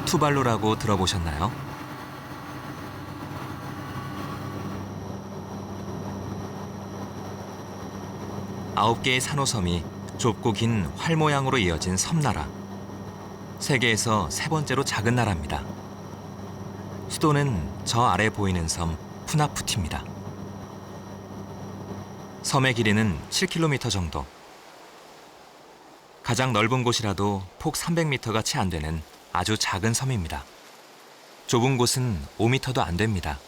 투발루라고 들어보셨나요? 아홉 개의 산호섬이 좁고 긴 활 모양으로 이어진 섬나라. 세계에서 세 번째로 작은 나라입니다. 수도는 저 아래 보이는 섬 푸나푸티입니다. 섬의 길이는 7km 정도. 가장 넓은 곳이라도 폭 300m가 채 안 되는 아주 작은 섬입니다. 좁은 곳은 5m도 안 됩니다.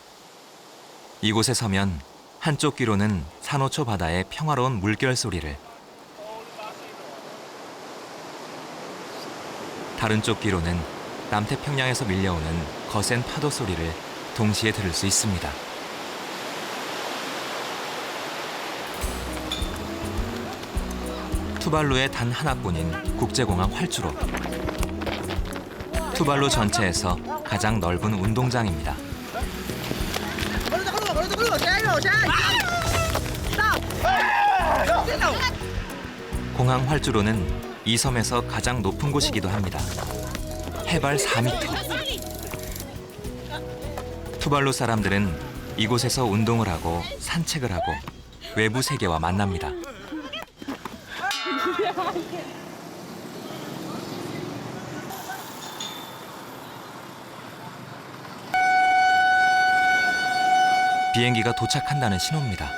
이곳에 서면 한쪽 귀로는 산호초 바다의 평화로운 물결 소리를, 다른 쪽 귀로는 남태평양에서 밀려오는 거센 파도 소리를 동시에 들을 수 있습니다. 투발루의 단 하나뿐인 국제공항 활주로. 투발루 전체에서 가장 넓은 운동장입니다. 공항 활주로는 이 섬에서 가장 높은 곳이기도 합니다. 해발 4m. 투발루 사람들은 이곳에서 운동을 하고 산책을 하고 외부 세계와 만납니다. 비행기가 도착한다는 신호입니다.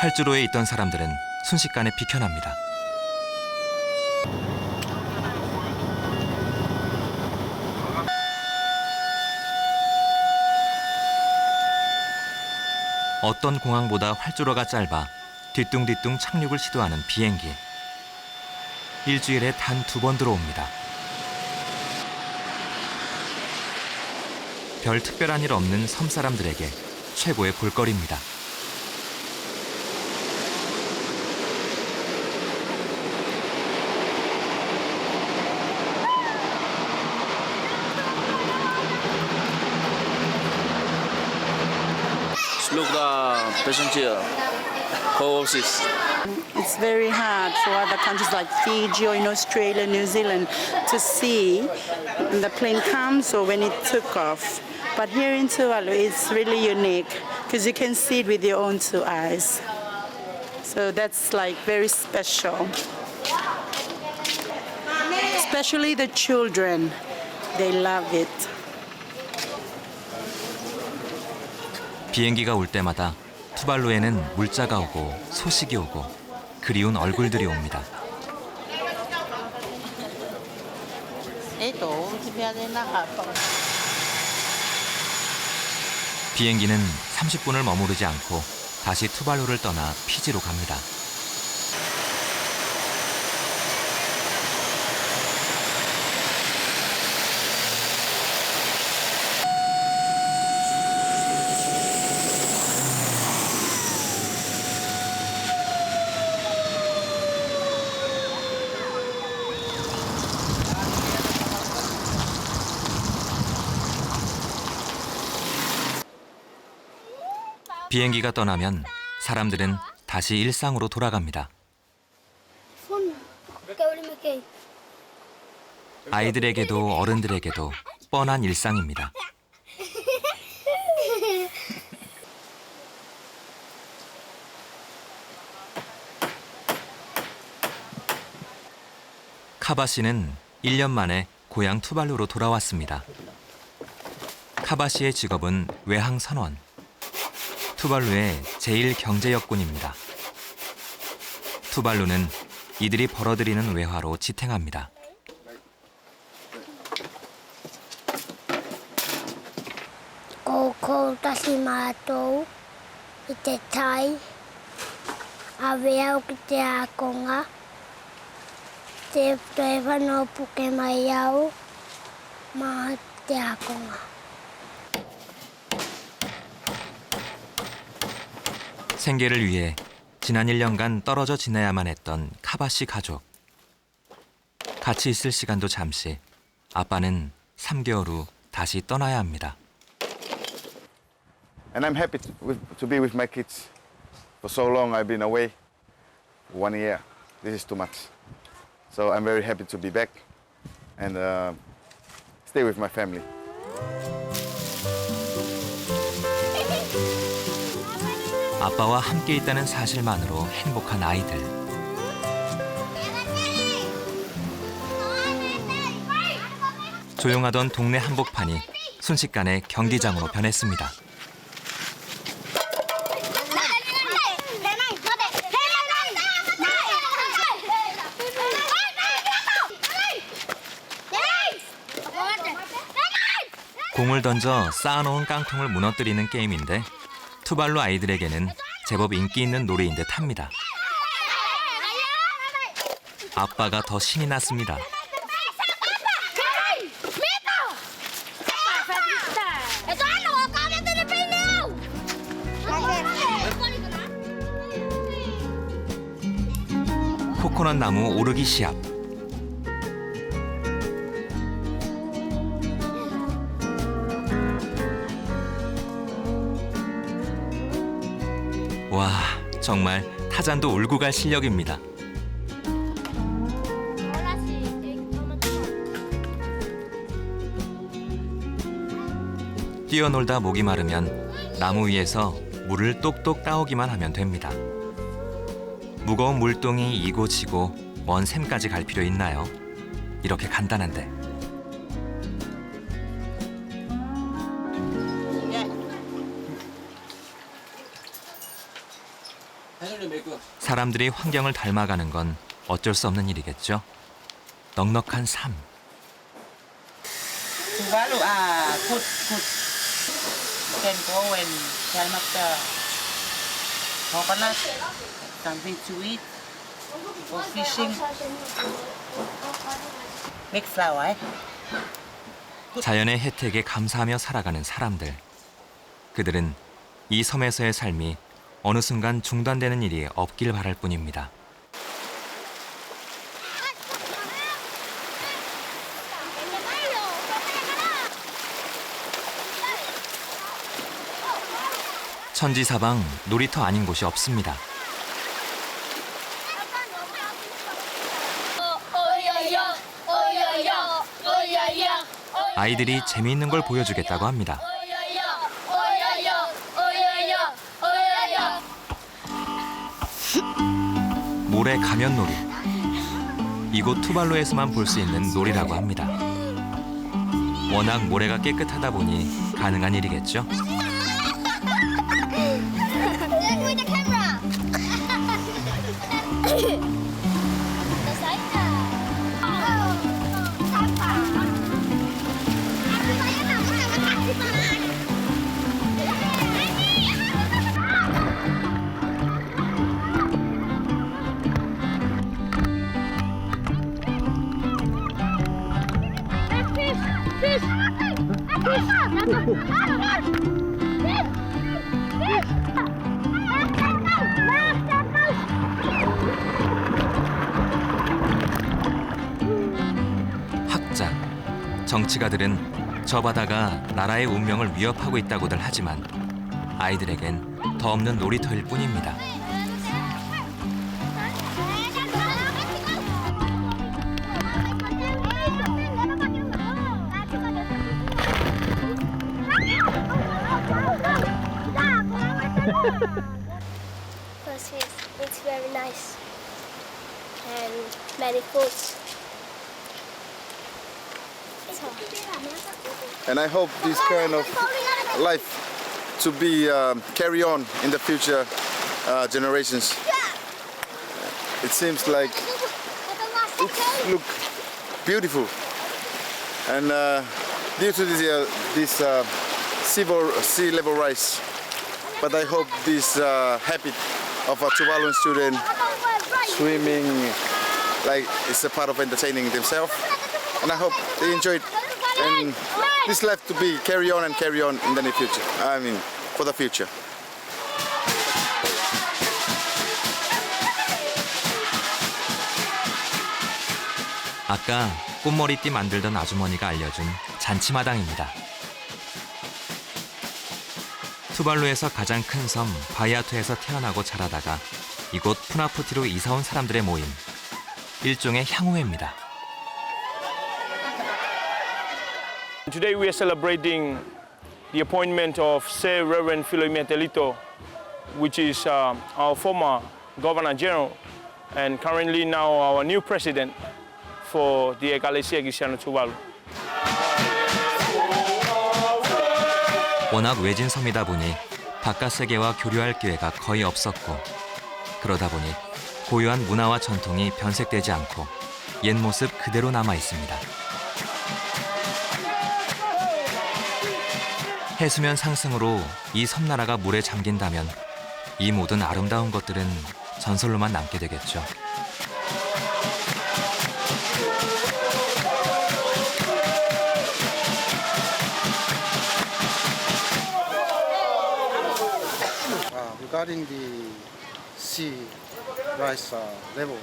활주로에 있던 사람들은 순식간에 비켜납니다. 어떤 공항보다 활주로가 짧아 뒤뚱뒤뚱 착륙을 시도하는 비행기. 일주일에 단 2번 들어옵니다. 별 특별한 일 없는 섬 사람들에게 최고의 볼거리입니다. Look the passenger horses. It's very hard for other countries like Fiji or in Australia, New Zealand to see when the plane comes or when it took off. But here in Tuvalu, it's really unique because you can see it with your own two eyes. So that's like very special. Especially the children, they love it. 비행기가 올 때마다 투발루에는 물자가 오고 소식이 오고 그리운 얼굴들이 옵니다. 비행기는 30분을 머무르지 않고 다시 투발루를 떠나 피지로 갑니다. 비행기가 떠나면 사람들은 다시 일상으로 돌아갑니다. 아이들에게도 어른들에게도 뻔한 일상입니다. 카바 씨는 1년 만에 고향 투발루로 돌아왔습니다. 카바 씨의 직업은 외항 선원. 투발루의 제1 경제역군입니다. 투발루는 이들이 벌어들이는 외화로 지탱합니다. Koko tasimato ite tai aveau kite akonga te toeva no puke maiau ma te akonga. 생계를 위해 지난 1년간 떨어져 지내야만 했던 카바 씨 가족. 같이 있을 시간도 잠시. 아빠는 3개월 후 다시 떠나야 합니다. And I'm happy to be with my kids. For so long I've been away. 1 year. This is too much. So I'm very happy to be back and stay with my family. 아빠와 함께 있다는 사실만으로 행복한 아이들. 조용하던 동네 한복판이 순식간에 경기장으로 변했습니다. 공을 던져 쌓아놓은 깡통을 무너뜨리는 게임인데 투발루 아이들에게는 제법 인기 있는 놀이인 듯 합니다. 아빠가 더 신이 났습니다. 코코넛 나무 오르기 시합. 와, 정말 타잔도 울고 갈 실력입니다. 뛰어놀다 목이 마르면 나무 위에서 물을 똑똑 따오기만 하면 됩니다. 무거운 물동이 이고 지고 먼 샘까지 갈 필요 있나요? 이렇게 간단한데. 사람들이 환경을 닮아가는 건 어쩔 수 없는 일이겠죠. 넉넉한 삶. Tuvalu, good. Can go and climb up the coconut, something to eat, go fishing. Big flower, 자연의 혜택에 감사하며 살아가는 사람들. 그들은 이 섬에서의 삶이 어느 순간 중단되는 일이 없길 바랄 뿐입니다. 천지사방 놀이터 아닌 곳이 없습니다. 아이들이 재미있는 걸 보여주겠다고 합니다. 모래 가면 놀이. 이곳 투발루에서만 볼 수 있는 놀이라고 합니다. 워낙 모래가 깨끗하다 보니 가능한 일이겠죠. 학자, 정치가들은 저 바다가 나라의 운명을 위협하고 있다고들 하지만 아이들에겐 더 없는 놀이터일 뿐입니다. Because it's very nice and many foods. And I hope this kind of life to be carry on in the future generations. It seems like it look beautiful, and due to this sea level rise. But I hope this habit of a Tuvaluan student swimming, like it's a part of entertaining themselves, and I hope they enjoy it. And this life to be carry on in the near future. I mean, for the future. 아까 꽃머리띠 만들던 아주머니가 알려준 잔치마당입니다. 투발루에서 가장 큰 섬 바이아투에서 태어나고 자라다가 이곳 푸나푸티로 이사온 사람들의 모임. 일종의 향후회입니다. Today we are celebrating the appointment of Sir Reverend Filomena Telito, which is our former Governor General and currently now our new president for the Ecclesia Cristiana Tuvalu. 워낙 외진 섬이다 보니 바깥 세계와 교류할 기회가 거의 없었고, 그러다 보니 고유한 문화와 전통이 변색되지 않고 옛 모습 그대로 남아 있습니다. 해수면 상승으로 이 섬나라가 물에 잠긴다면 이 모든 아름다운 것들은 전설로만 남게 되겠죠. Regarding the sea rise level,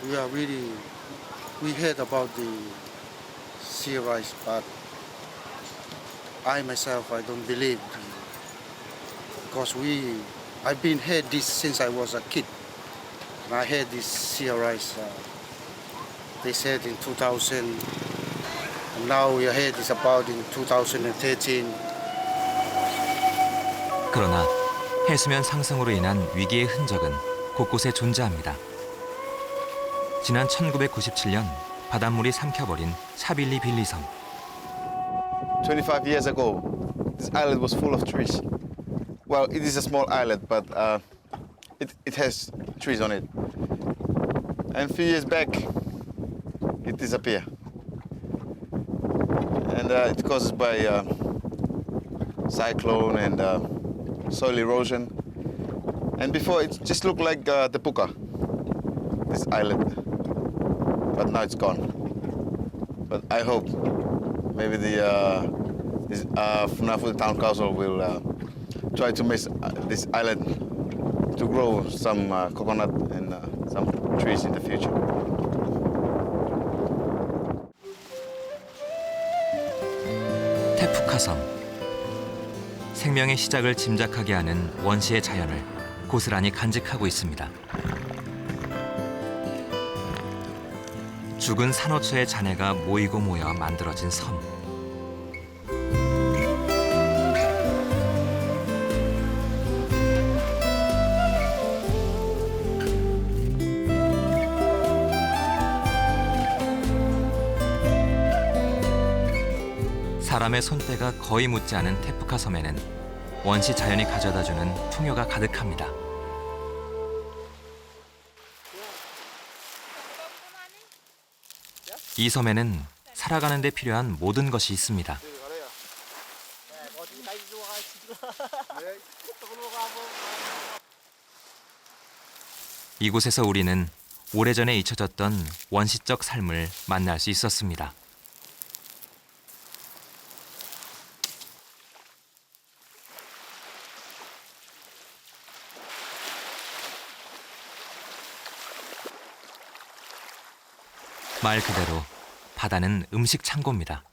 we heard about the sea rise, but I myself, I don't believe, because I've been heard this since I was a kid. And I heard this sea rise, they said in 2000, and now we heard this about in 2013. 그러나 해수면 상승으로 인한 위기의 흔적은 곳곳에 존재합니다. 지난 1997년 바닷물이 삼켜버린 샤빌리 빌리 섬. 25 years ago, this island was full of trees. Well, it is a small island, but it has trees on it. And a few years back, it disappeared. And it's caused by cyclone and soil erosion. And before, it just looked like the Puka, this island. But now it's gone. But I hope maybe this Funafuti Town Council will try to make this island to grow some coconut and some trees in the future. 테푸카섬. 생명의 시작을 짐작하게 하는 원시의 자연을 고스란히 간직하고 있습니다. 죽은 산호초의 잔해가 모이고 모여 만들어진 섬. 사람의 손때가 거의 묻지 않은 테푸카 섬에는 원시 자연이 가져다주는 풍요가 가득합니다. 이 섬에는 살아가는 데 필요한 모든 것이 있습니다. 이곳에서 우리는 오래전에 잊혀졌던 원시적 삶을 만날 수 있었습니다. 말 그대로 바다는 음식 창고입니다.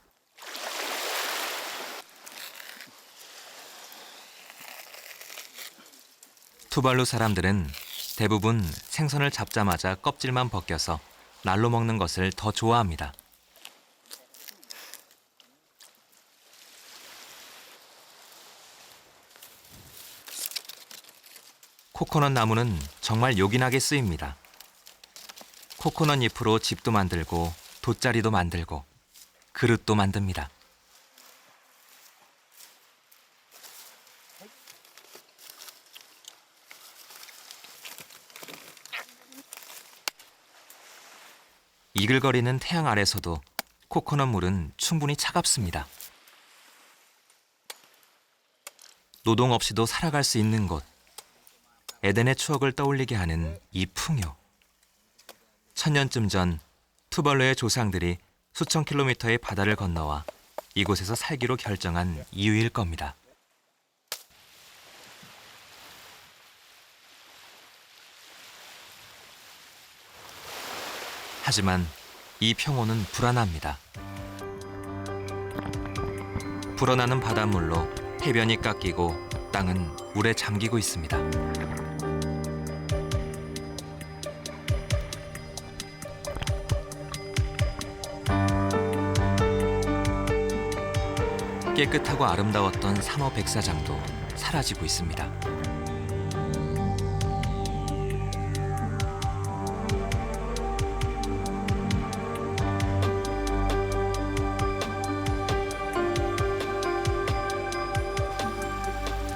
투발루 사람들은 대부분 생선을 잡자마자 껍질만 벗겨서 날로 먹는 것을 더 좋아합니다. 코코넛 나무는 정말 요긴하게 쓰입니다. 코코넛 잎으로 집도 만들고 돗자리도 만들고 그릇도 만듭니다. 이글거리는 태양 아래서도 코코넛 물은 충분히 차갑습니다. 노동 없이도 살아갈 수 있는 곳. 에덴의 추억을 떠올리게 하는 이 풍요. 1000년쯤 전 투벌루의 조상들이 수천 킬로미터의 바다를 건너와 이곳에서 살기로 결정한 이유일 겁니다. 하지만 이 평온은 불안합니다. 불어나는 바닷물로 해변이 깎이고 땅은 물에 잠기고 있습니다. 깨끗하고 아름다웠던 산호 백사장도 사라지고 있습니다.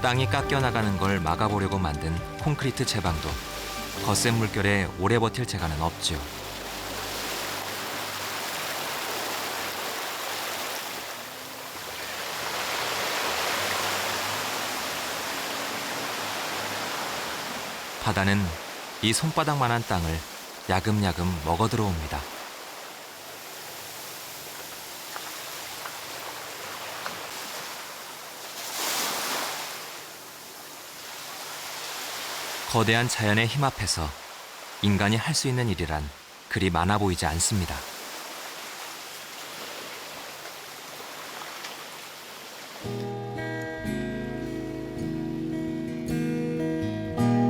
땅이 깎여나가는 걸 막아보려고 만든 콘크리트 제방도 거센 물결에 오래 버틸 재간은 없지요. 바다는 이 손바닥만한 땅을 야금야금 먹어들어옵니다. 거대한 자연의 힘 앞에서 인간이 할 수 있는 일이란 그리 많아 보이지 않습니다.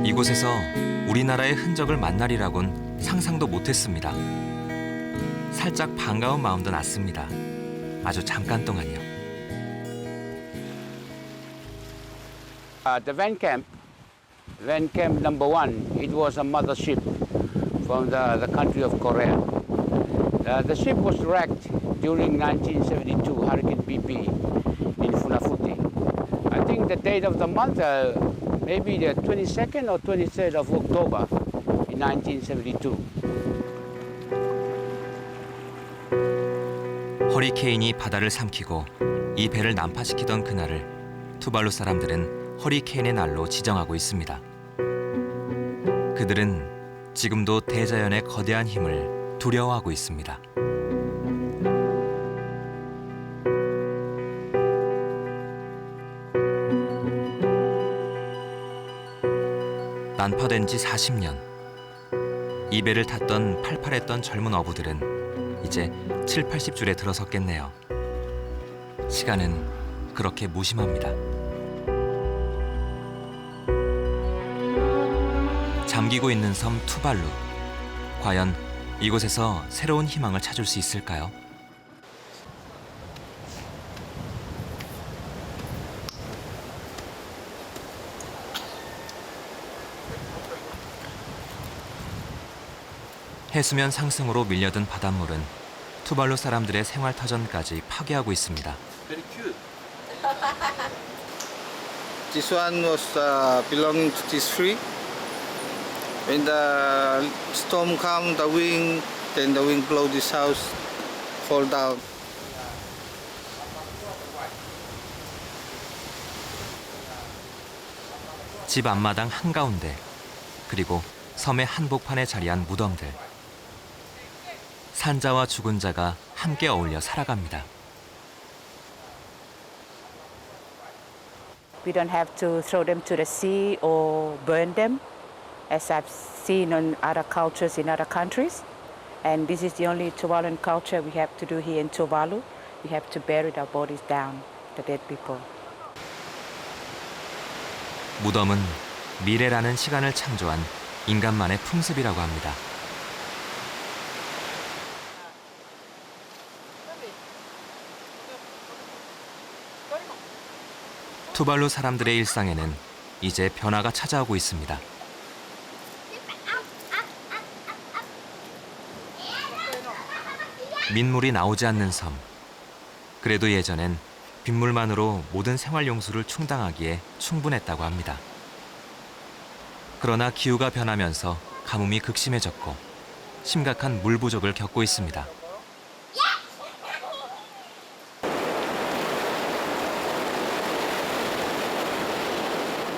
이곳에서 우리나라의 흔적을 만나리라곤 상상도 못했습니다. 살짝 반가운 마음도 났습니다. 아주 잠깐 동안이요. The Van Camp number 1, it was a mothership from the country of Korea. The ship was wrecked during 1972 Hurricane BP in Funafuti. I think the date of the month, maybe the 22nd or 23rd of October in 1972. 허리케인이 바다를 삼키고 이 배를 난파시키던 그날을 투발루 사람들은 허리케인의 날로 지정하고 있습니다. 그들은 지금도 대자연의 거대한 힘을 두려워하고 있습니다. 난파된 지 40년. 이 배를 탔던 팔팔했던 젊은 어부들은 이제 7, 80줄에 들어섰겠네요. 시간은 그렇게 무심합니다. 잠기고 있는 섬 투발루. 과연 이곳에서 새로운 희망을 찾을 수 있을까요? 해수면 상승으로 밀려든 바닷물은 투발루 사람들의 생활터전까지 파괴하고 있습니다. This one was belonging to this tree. When the storm comes, the wind, then the wind blow this house, fall down. 집 앞마당 한가운데, 그리고 섬의 한복판에 자리한 무덤들. 산자와 죽은 자가 함께 어울려 살아갑니다. We don't have to throw them to the sea or burn them, as I've seen in other cultures in other countries. And this is the only Tuvaluan culture we have to do here in Tuvalu. We have to bury our bodies down, the dead people. 무덤은 미래라는 시간을 창조한 인간만의 풍습이라고 합니다. 투발루 사람들의 일상에는 이제 변화가 찾아오고 있습니다. 민물이 나오지 않는 섬. 그래도 예전엔 빗물만으로 모든 생활용수를 충당하기에 충분했다고 합니다. 그러나 기후가 변하면서 가뭄이 극심해졌고 심각한 물 부족을 겪고 있습니다.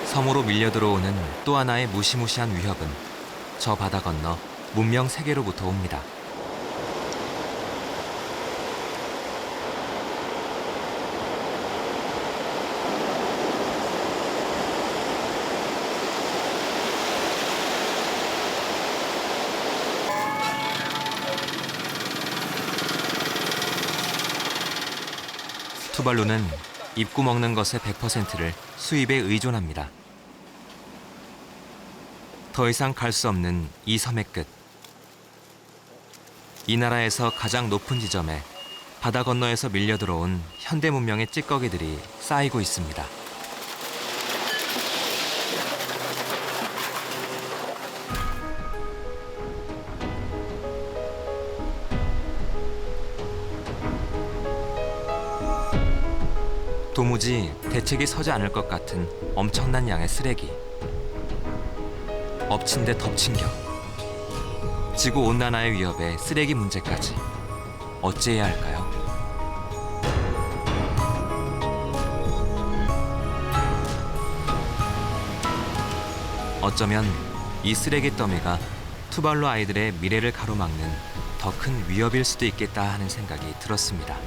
섬으로 밀려 들어오는 또 하나의 무시무시한 위협은 저 바다 건너 문명 세계로부터 옵니다. 투발루는 입구 먹는 것의 100%를 수입에 의존합니다. 더 이상 갈 수 없는 이 섬의 끝. 이 나라에서 가장 높은 지점에 바다 건너에서 밀려 들어온 현대 문명의 찌꺼기들이 쌓이고 있습니다. 도무지 대책이 서지 않을 것 같은 엄청난 양의 쓰레기. 엎친 데 덮친 격. 지구온난화의 위협에 쓰레기 문제까지. 어찌해야 할까요? 어쩌면 이 쓰레기 더미가 투발루 아이들의 미래를 가로막는 더 큰 위협일 수도 있겠다 하는 생각이 들었습니다.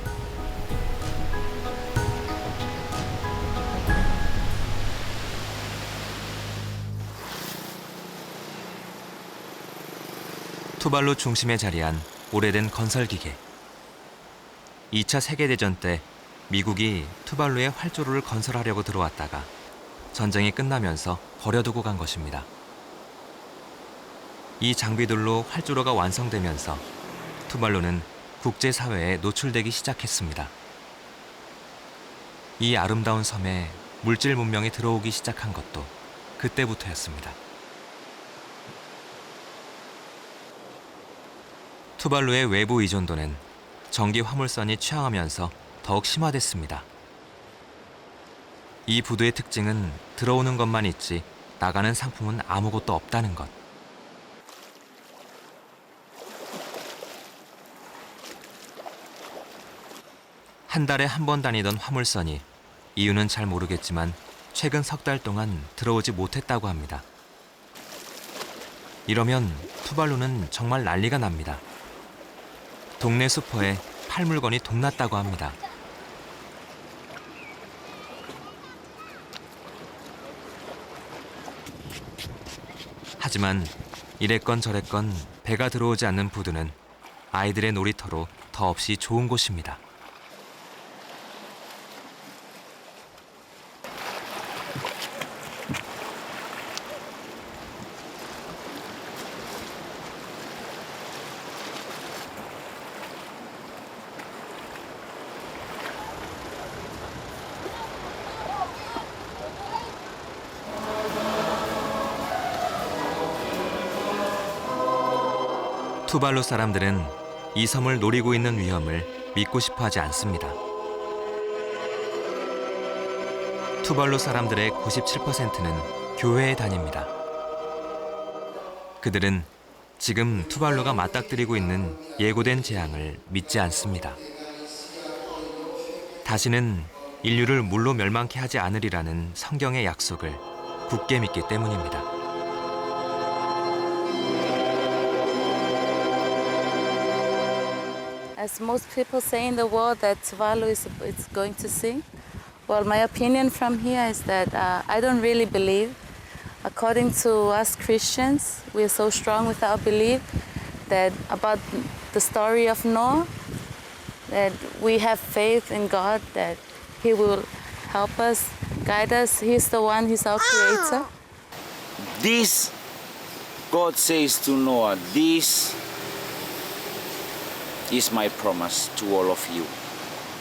투발루 중심에 자리한 오래된 건설기계. 2차 세계대전 때 미국이 투발루에 활주로를 건설하려고 들어왔다가 전쟁이 끝나면서 버려두고 간 것입니다. 이 장비들로 활주로가 완성되면서 투발루는 국제사회에 노출되기 시작했습니다. 이 아름다운 섬에 물질 문명이 들어오기 시작한 것도 그때부터였습니다. 투발루의 외부 의존도는 전기 화물선이 취항하면서 더욱 심화됐습니다. 이 부두의 특징은 들어오는 것만 있지 나가는 상품은 아무것도 없다는 것. 한 달에 한 번 다니던 화물선이 이유는 잘 모르겠지만 최근 석 달 동안 들어오지 못했다고 합니다. 이러면 투발루는 정말 난리가 납니다. 동네 슈퍼에 팔 물건이 동났다고 합니다. 하지만 이랬건 저랬건 배가 들어오지 않는 부두는 아이들의 놀이터로 더없이 좋은 곳입니다. 투발루 사람들은 이 섬을 노리고 있는 위험을 믿고 싶어 하지 않습니다. 투발루 사람들의 97%는 교회에 다닙니다. 그들은 지금 투발루가 맞닥뜨리고 있는 예고된 재앙을 믿지 않습니다. 다시는 인류를 물로 멸망케 하지 않으리라는 성경의 약속을 굳게 믿기 때문입니다. As most people say in the world that Tuvalu is going to sink, well, my opinion from here is that I don't really believe. According to us Christians, we are so strong with our belief that about the story of Noah, that we have faith in God, that He will help us, guide us. He's the one, He's our creator. This, God says to Noah, this is my promise to all of you.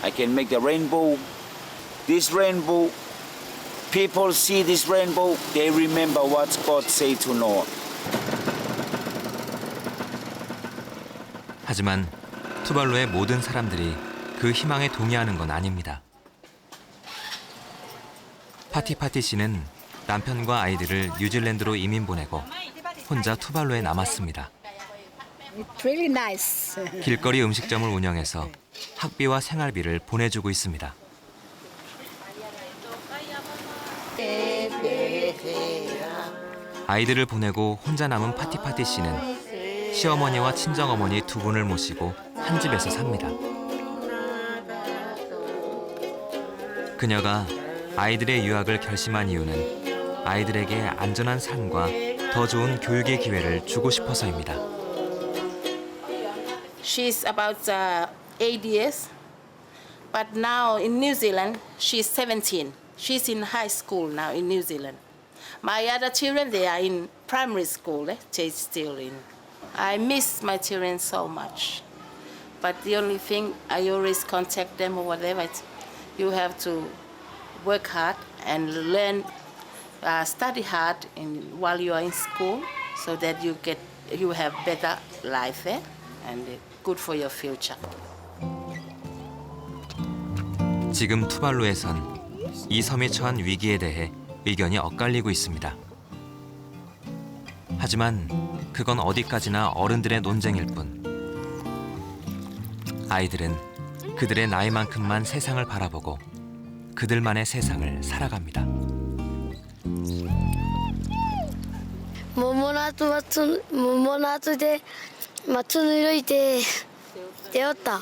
I can make the rainbow. This rainbow, people see this rainbow, they remember what God said to Noah. 하지만 투발루의 모든 사람들이 그 희망에 동의하는 건 아닙니다. 파티파티 씨는 남편과 아이들을 뉴질랜드로 이민 보내고 혼자 투발루에 남았습니다. It's really nice. 길거리 음식점을 운영해서 학비와 생활비를 보내주고 있습니다. 아이들을 보내고 혼자 남은 파티파티 씨는 시어머니와 친정어머니 두 분을 모시고 한 집에서 삽니다. 그녀가 아이들의 유학을 결심한 이유는 아이들에게 안전한 삶과 더 좋은 교육의 기회를 주고 싶어서입니다. She's about 8 years, but now in New Zealand she's 17. She's in high school now in New Zealand. My other children, they are in primary school. They're still in. I miss my children so much. But the only thing, I always contact them or whatever, you have to work hard and learn, study hard while you are in school so that you have better life and good for your future. 지금 투발루에선 이 섬이 처한 위기에 대해 의견이 엇갈리고 있습니다. 하지만 그건 어디까지나 어른들의 논쟁일 뿐. 아이들은 그들의 나이만큼만 세상을 바라보고 그들만의 세상을 살아갑니다. 모모나도で松の色で出会った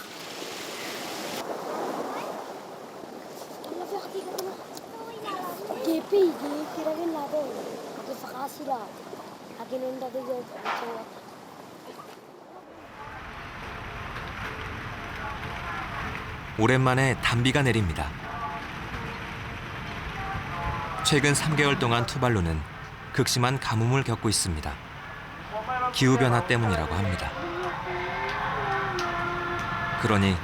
오랜만에 단비가 내립니다. 최근 3개월 동안 투발루는 극심한 가뭄을 겪고 있습니다. 기후변화 때문이라고 합니다. 그러니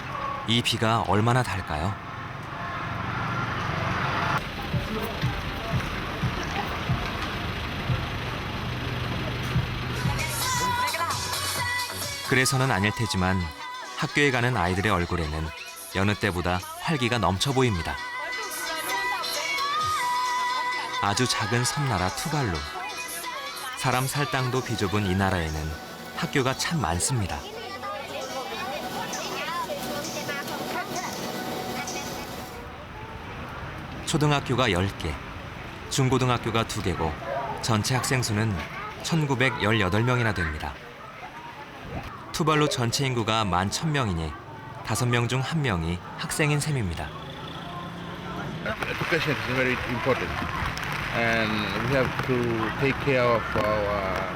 이 비가 얼마나 달까요? 그래서는 아닐 테지만 학교에 가는 아이들의 얼굴에는 여느 때보다 활기가 넘쳐 보입니다. 아주 작은 섬나라 투발루. 사람 살 땅도 비좁은 이 나라에는 학교가 참 많습니다. 초등학교가 10개, 중고등학교가 2개고 전체 학생 수는 1918명이나 됩니다. 투발루 전체 인구가 11,000명이니 5명 중 1명이 학생인 셈입니다. Education is very important, and we have to take care of our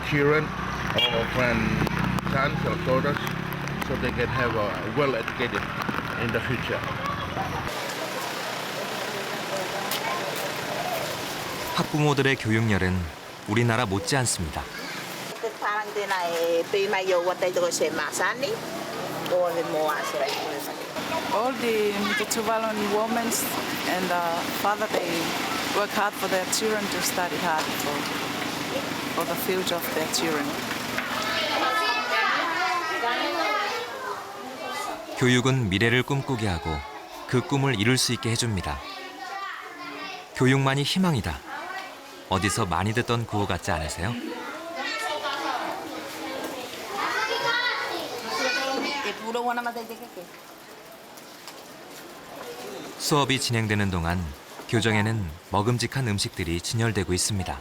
children, our sons or daughters, so they can have a well-educated in the future. 학부모들의 교육열은 우리나라 못지 않습니다. All the Tuvaluan women and father, they work hard for their children to study hard for the future of their children. 교육은 미래를 꿈꾸게 하고 그 꿈을 이룰 수 있게 해줍니다. 교육만이 희망이다. 어디서 많이 듣던 구호 같지 않으세요? 수업이 진행되는 동안 교정에는 먹음직한 음식들이 진열되고 있습니다.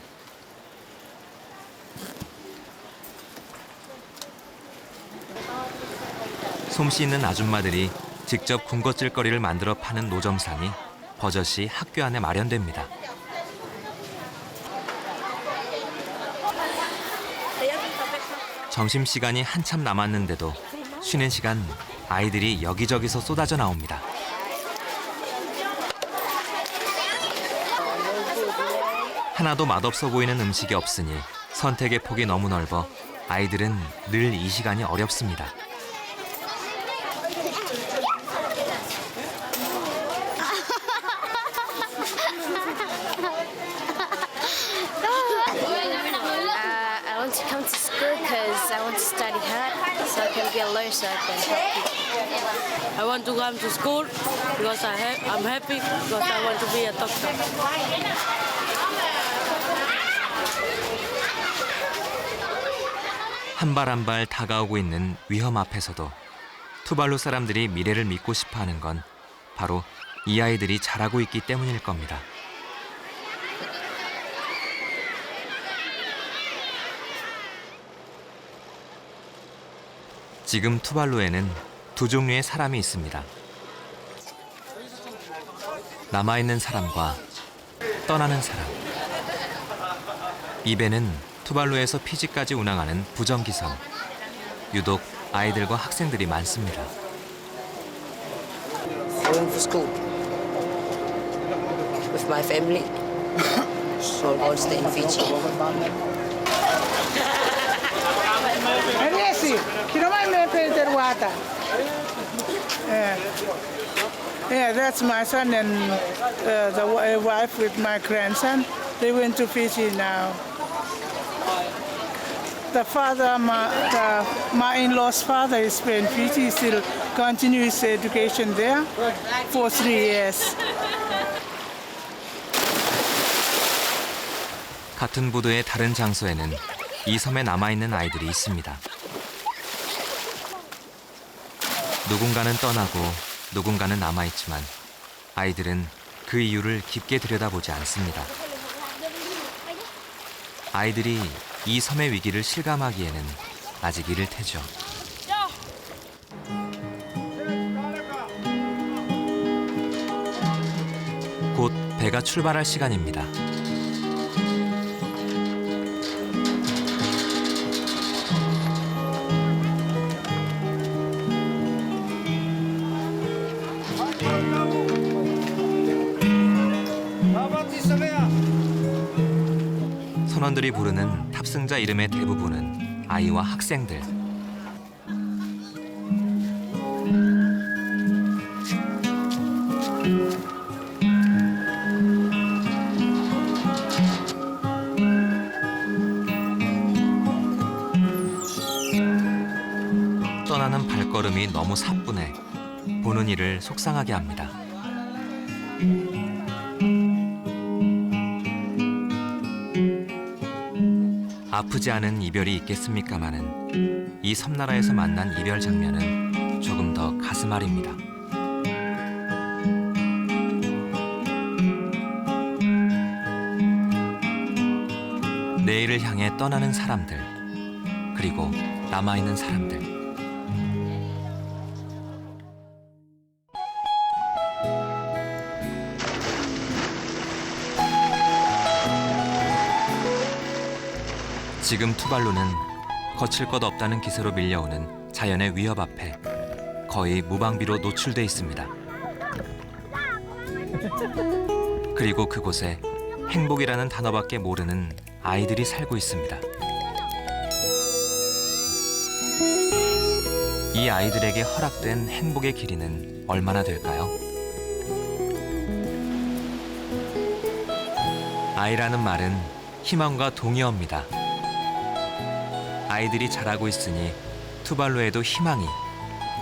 솜씨 있는 아줌마들이 직접 군것질거리를 만들어 파는 노점상이 버젓이 학교 안에 마련됩니다. 점심시간이 한참 남았는데도 쉬는 시간 아이들이 여기저기서 쏟아져 나옵니다. 하나도 맛없어 보이는 음식이 없으니 선택의 폭이 너무 넓어 아이들은 늘 이 시간이 어렵습니다. I want to come to school because I want to study hard so I can be a lawyer so I can help people. I want to come to school because I'm happy because I want to be a doctor. 한 발 한 발 다가오고 있는 위험 앞에서도 투발루 사람들이 미래를 믿고 싶어하는 건 바로 이 아이들이 자라고 있기 때문일 겁니다. 지금 투발루에는 두 종류의 사람이 있습니다. 남아있는 사람과 떠나는 사람. 이 배는 투발루에서 피지까지 운항하는 부정기선. 유독 아이들과 학생들이 많습니다. Going for school with my family. So I'll stay in Fiji. see. Kiramai me filter water. Yeah, that's my son and the wife with my grandson. They went to Fiji now. The father, my in-law's father is in Fiji, still continues his education there for 3 years. 같은 부두의 다른 장소에는 이 섬에 남아있는 아이들이 있습니다. 누군가는 떠나고 누군가는 남아있지만 아이들은 그 이유를 깊게 들여다보지 않습니다. 아이들이 이 섬의 위기를 실감하기에는 아직 이를 테죠. 곧 배가 출발할 시간입니다. 선원들이 부르는 탑승자 이름의 대부분은 아이와 학생들. 떠나는 발걸음이 너무 사뿐해 보는 이를 속상하게 합니다. 아프지 않은 이별이 있겠습니까마는 이 섬나라에서 만난 이별 장면은 조금 더 가슴 아립니다. 내일을 향해 떠나는 사람들, 그리고 남아있는 사람들. 지금 투발루는 거칠 것 없다는 기세로 밀려오는 자연의 위협 앞에 거의 무방비로 노출돼 있습니다. 그리고 그곳에 행복이라는 단어밖에 모르는 아이들이 살고 있습니다. 이 아이들에게 허락된 행복의 길이는 얼마나 될까요? 아이라는 말은 희망과 동의어입니다. 아이들이 자라고 있으니 투발루에도 희망이,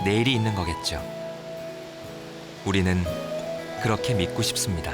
내일이 있는 거겠죠. 우리는 그렇게 믿고 싶습니다.